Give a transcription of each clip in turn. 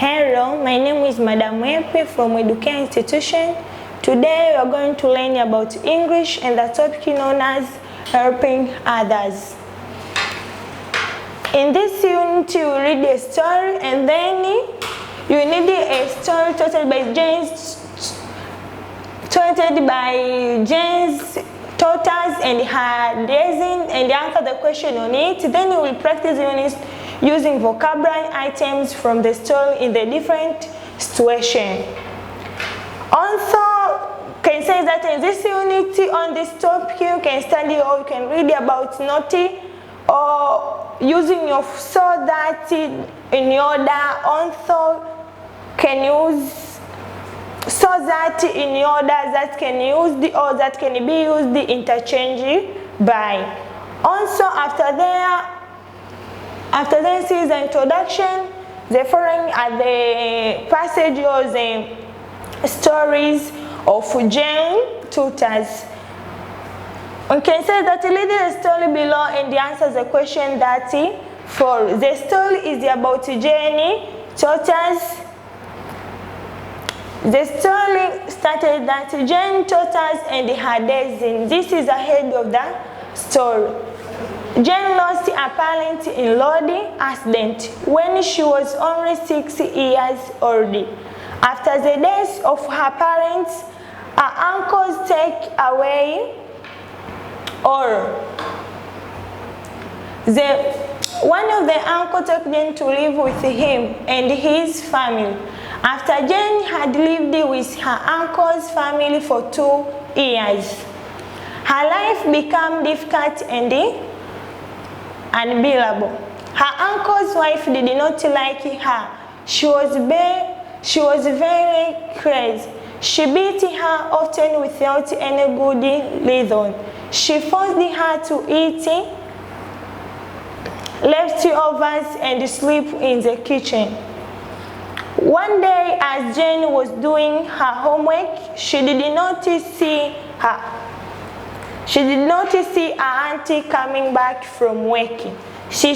Hello, my name is Madam Epe from Edukea institution. Today we are going to learn about English and the topic known as helping others. In this unit you will read a story and then you need a story told by Jane's daughters and her lesson and answer the question on it. Then you will practice units using vocabulary items from the story in the different situation. Also, can say that in this unit on this topic you can study or you can read about naughty or using your so that in order. Also can use so that in order that can use the or that can be used the interchange by. Also after this is the introduction. The following are the passage or the stories of Jane tutors. We can say that read the story below and answer the question that for. The story is about Jane tutors. The story started that Jane tutors and her lesson. This is the head of the story. Jane lost her parents in road accident when she was only 6 years old. After the death of her parents, her uncles take away one of the uncles took Jane to live with him and his family. After Jane had lived with her uncle's family for 2 years, her life became difficult and unbearable. Her uncle's wife did not like her. She was very crazy. She beat her often without any good reason. She forced her to eat leftovers and sleep in the kitchen. One day, as Jane was doing her homework, she did not see her auntie coming back from work. She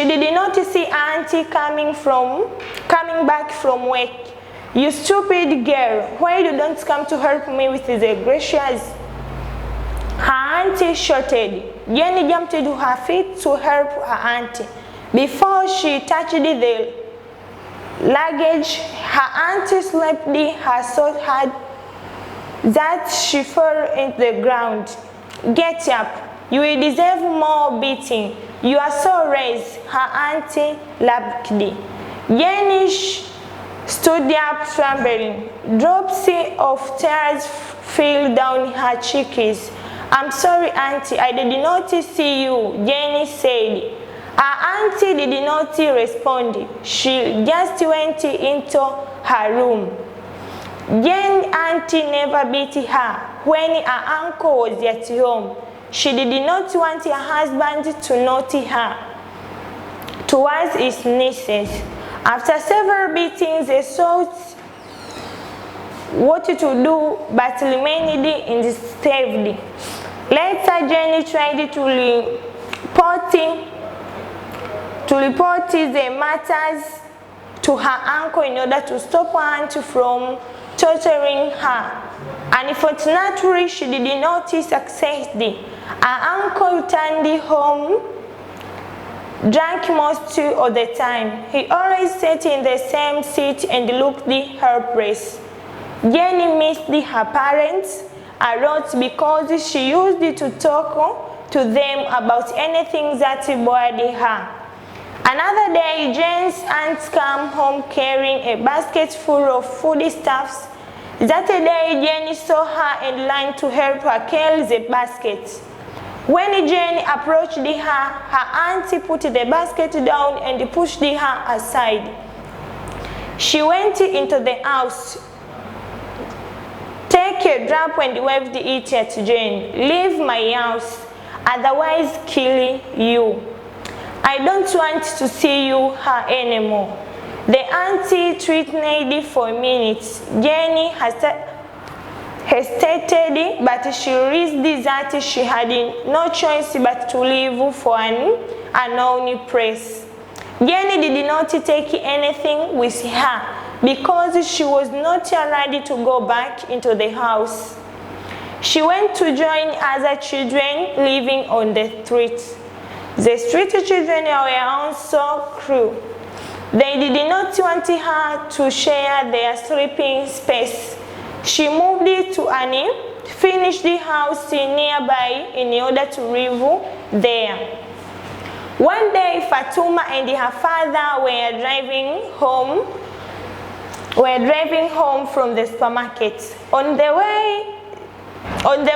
did not see auntie coming back from work. "You stupid girl, why you don't come to help me with the groceries?" Her auntie shouted. Jane jumped to her feet to help her auntie. Before she touched the luggage, her auntie slapped her so hard that she fell into the ground. "Get up, you will deserve more beating. You are so raised," her auntie laughed. Jane stood up trembling. Drops of tears fell down her cheeks. "I'm sorry, auntie, I did not see you," Jane said. Her auntie did not respond. She just went into her room. Jane's auntie never beat her when her uncle was at home. She did not want her husband to note her towards his nieces. After several beatings, they sought what to do but remained undisturbed. Later, Jane tried to report the matters to her uncle in order to stop her aunt from torturing her. Unfortunately, she did not succeed. Her uncle returned home drunk most of the time. He always sat in the same seat and looked helpless. Jane missed her parents a lot because she used to talk to them about anything that bothered her. Another day, Jane's aunt came home carrying a basket full of foodstuffs. That day, Jane saw her and ran to help her carry the basket. When Jane approached her, her auntie put the basket down and pushed her aside. She went into the house. "Take a drop and waved it at Jane. Leave my house, otherwise kill you. I don't want to see you her anymore." The auntie threatened for minutes. Jane hesitated, but she realized that she had no choice but to leave for an a known place. Jenny did not take anything with her because she was not allowed to go back into the house. She went to join other children living on the street. The street children were also cruel. They did not want her to share their sleeping space. She moved to an finished house nearby in order to live there. One day, Fatuma and her father were driving home from the supermarket. On the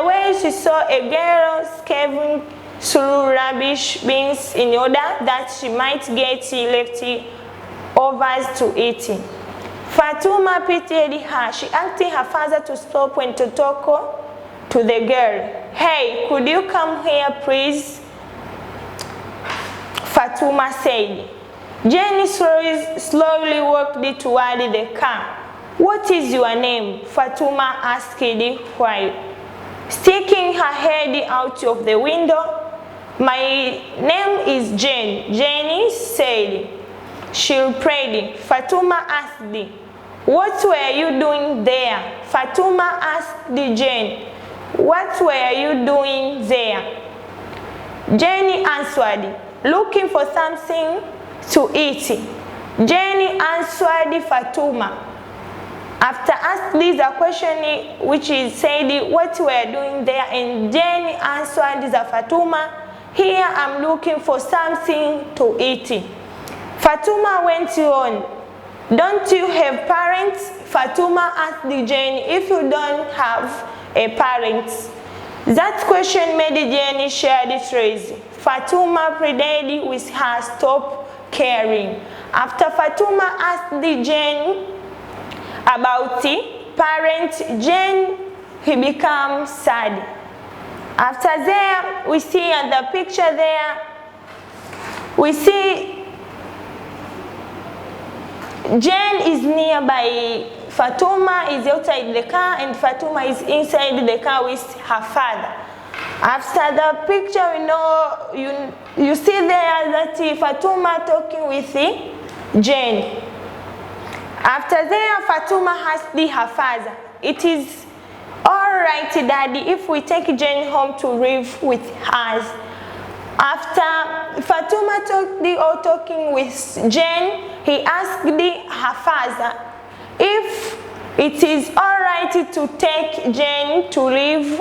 way, she saw a girl scavenging through rubbish bins in order that she might get leftovers to eat. Fatuma pitied her. She asked her father to stop and to talk to the girl. "Hey, could you come here, please?" Fatuma said. Jenny slowly walked toward the car. "What is your name?" Fatuma asked while sticking her head out of the window. "My name is Jane," Jenny said. She prayed. Fatuma asked, "What were you doing there?" Fatuma asked Jane, "What were you doing there?" Jenny answered, "Looking for something to eat." Jenny answered Fatuma. After asking the question which is said, "What were you doing there?" and Jenny answered Fatuma, "Here I'm looking for something to eat." Fatuma went on, "Don't you have parents?" Fatuma asked Jenny if you don't have a parent. That question made Jenny shed tears. Fatuma pleaded with her, "Stop caring." After Fatuma asked Jane about parents, Jane became sad. After there, we see in the picture there, we see Jane is nearby. Fatuma is outside the car and Fatuma is inside the car with her father. After the picture, we know you see there that Fatuma talking with Jane. After there, Fatuma asked her father, "It is all right, Daddy, if we take Jane home to live with us." After Fatuma talking with Jane, he asked her father if it is all right to take Jane to live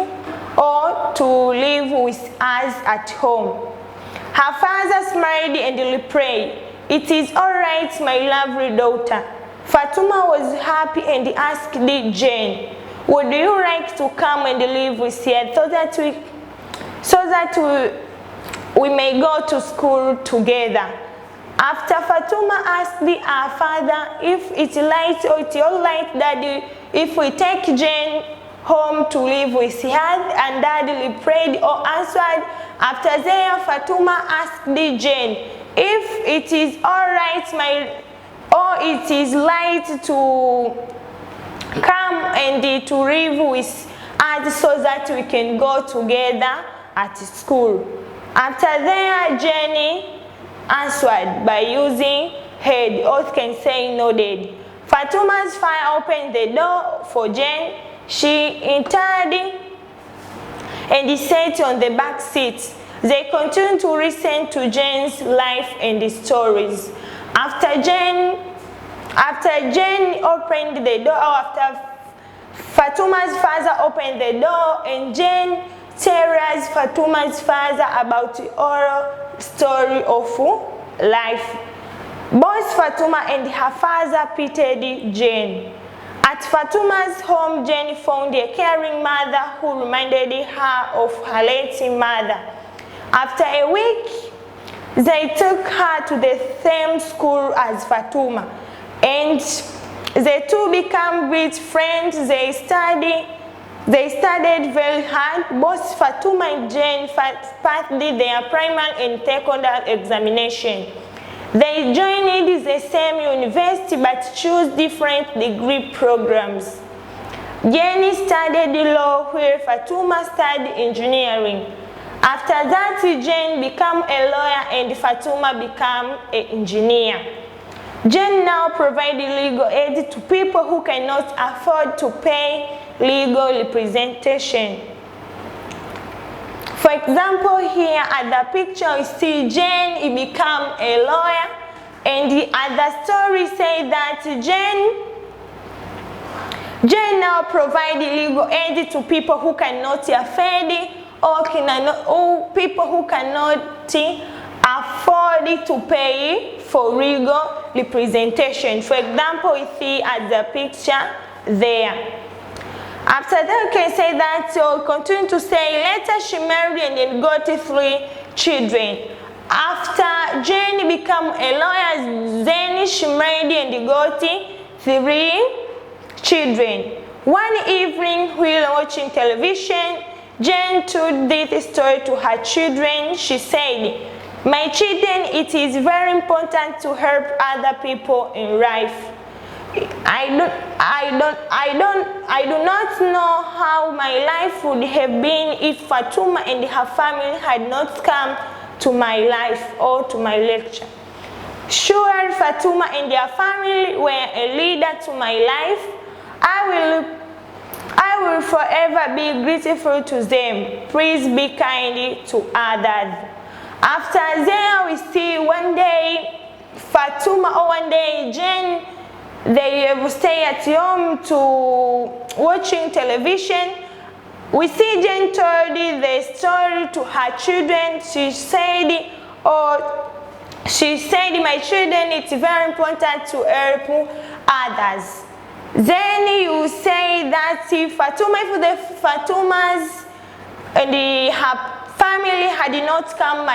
or to live with us at home. Her father smiled and replied, "It is all right, my lovely daughter." Fatuma was happy and asked Jane, "Would you like to come and live with us so that we may go to school together?" After Fatuma asked her father if it's right or it's all right, Daddy, if we take Jane home to live with her, and Daddy prayed or answered. After there, Fatuma asked Jane if it is all right, it is right to come and to live with us so that we can go together at school. After there, Jenny answered by using head, or can say nodded. Fatuma's father opened the door for Jane. She entered and sat on the back seat. They continued to listen to Jane's life and stories. After Jane opened the door, after Fatuma's father opened the door, and Jane tells Fatuma's father about the oral story of life. Both Fatuma and her father pitied Jane. At Fatuma's home, Jane found a caring mother who reminded her of her late mother. After a week, they took her to the same school as Fatuma, and the two became great friends. They studied very hard. Both Fatuma and Jane passed their primary and secondary examination. They joined the same university but chose different degree programs. Jane studied law where Fatuma studied engineering. After that, Jane became a lawyer and Fatuma became an engineer. Jane now provides legal aid to people who cannot afford to pay legal representation. For example, here at the picture we see Jane became a lawyer, and the other story says that Jane now provides legal aid to people who cannot afford or people who cannot afford to pay for legal representation. For example, we see at the picture there. After that, we can say that, so continue to say, later she married and then got 3 children. After Jane became a lawyer, then she married and got 3 children. One evening, while watching television, Jane told this story to her children. She said, "My children, it is very important to help other people in life. I do not know how my life would have been if Fatuma and her family had not come to my life or to my lecture. Sure, Fatuma and their family were a leader to my life. I will forever be grateful to them. Please be kind to others." After that, we see one day Fatuma or one day Jane, they stay at home to watching television. We see Jane told the story to her children. She said, "My children, it's very important to help others." Then you say that if the Fatumas and her family had not come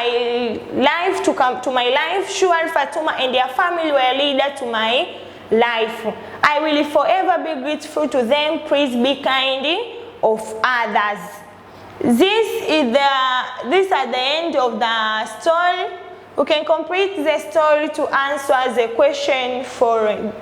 to my life, sure, Fatuma and their family were leader to my life. I will forever be grateful to them. Please be kind of others. This is at the end of the story. We can complete the story to answer the question for.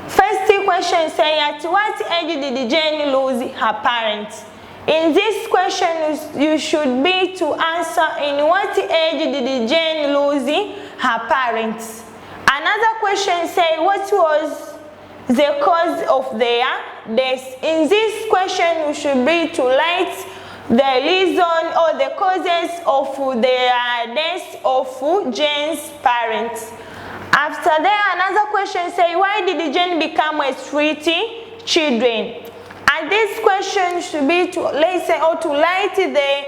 First question say, at what age did Jane lose her parents? In this question, you should be to answer, in what age did Jane lose her parents? Another question say, what was the cause of their death? In this question, you should be to write the reason or the causes of their death of Jane's parents. After that, another question say, why did Jane become a street children? And this question should be to listen or to write the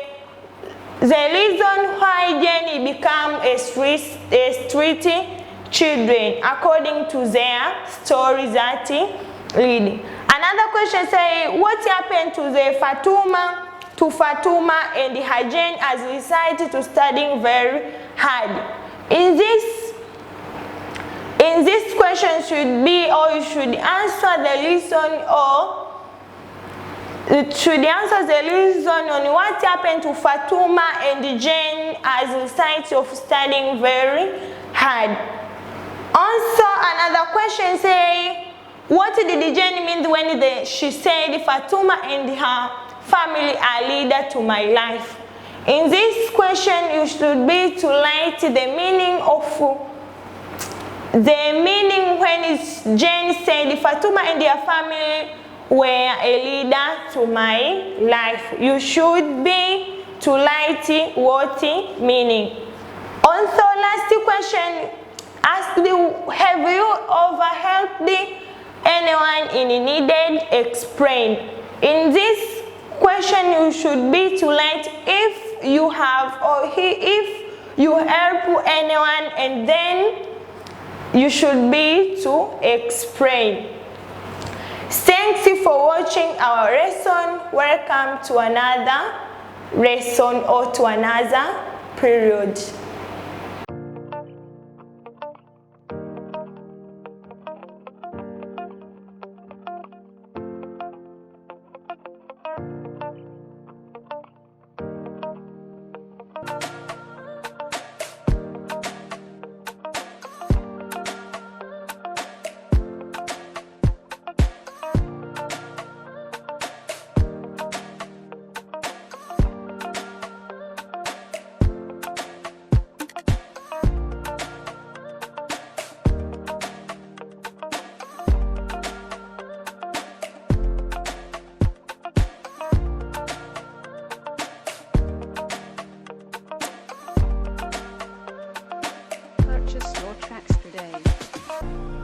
reason why Jane became a street children according to their stories that read. Another question say, what happened to Fatuma and her Jane as we decided to studying very hard? In this question should be, or you should answer the reason, or it should answer the reason on what happened to Fatuma and Jane as a result of studying very hard. Also, another question say, what did Jane mean when she said Fatuma and her family are leader to my life? In this question, you should be to write the meaning when Jane said Fatuma and their family were a leader to my life. You should be to write what meaning. Also, last question asked, have you ever helped anyone in need? Explain. In this question, you should be to write if you have or if you help anyone, and then you should be to explain. Thanks for watching our lesson. Welcome to another lesson or to another period. purchase your tracks today.